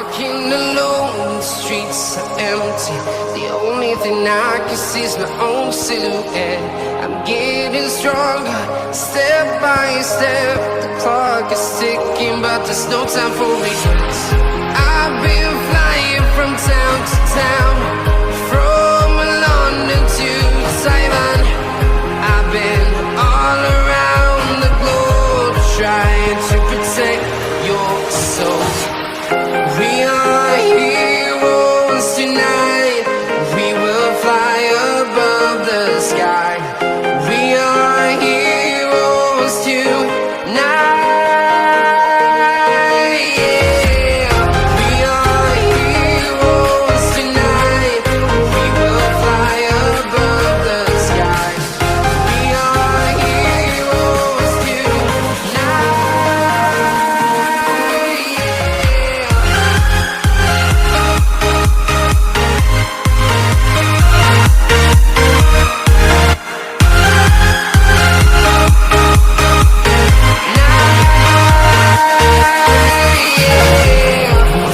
walking alone, the streets are empty. The only thing I can see is my own silhouette. I'm getting stronger, step by step. The clock is ticking, but there's no time for regrets. I've been flying from town to town, from London to Taiwan. I've been all around the globe, trying to protect your soul. We are heroes tonight. We will fly above the sky. We are heroes tonight. Yeah. We are heroes tonight. We will fly above the sky. We are heroes tonight.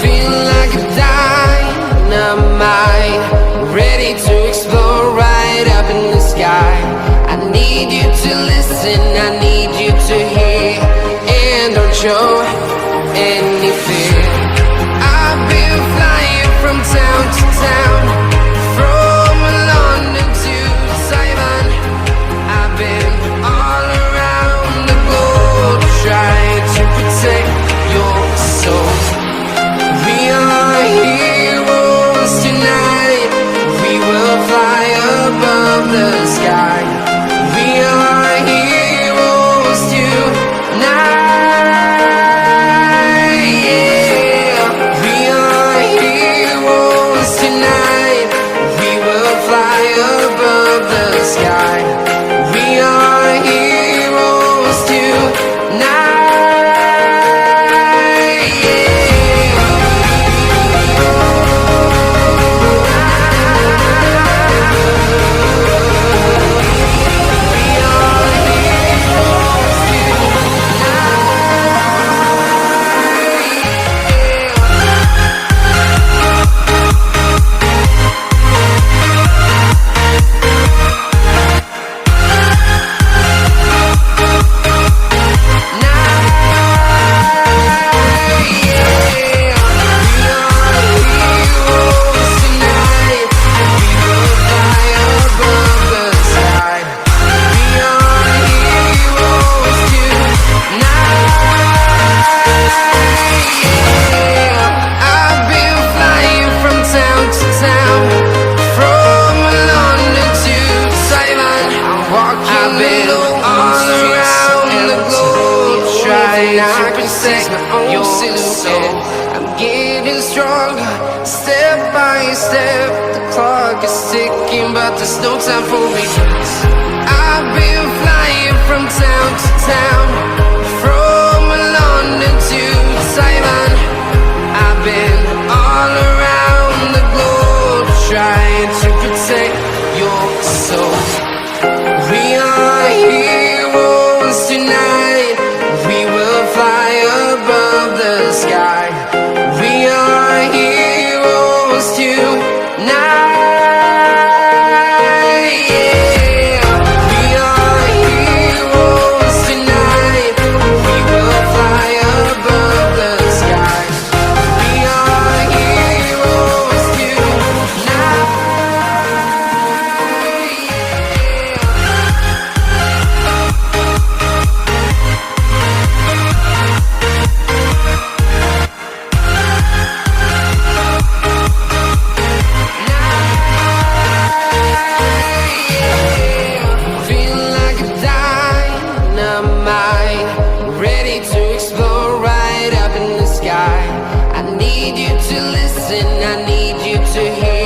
Feeling like a dynamite, ready to explode right up in the sky. I need you to listen, I need you to hear, and don't show any fear. I've been flying from town to town, from London to Taiwan. I've been all around the globe, trying to protect your soul. We are heroes tonight. We will fly above the sky. We are heroes tonight. Yeah. We are heroes tonight. We will fly above the sky. We are heroes tonight. Your silhouette. I'm getting stronger, step by step. The clock is ticking, but there's no time for regrets. I've been flying from town to town, from London to Taiwan. I've been all around the globe, trying to protect your soul. We are heroes tonight. We will fly above the sky. We are heroes tonight. Yeah. We are heroes tonight. We will fly above the sky. We are heroes tonight. Feeling like a dynamite, ready to explode right up in the sky. I need you to listen, I need you to hear,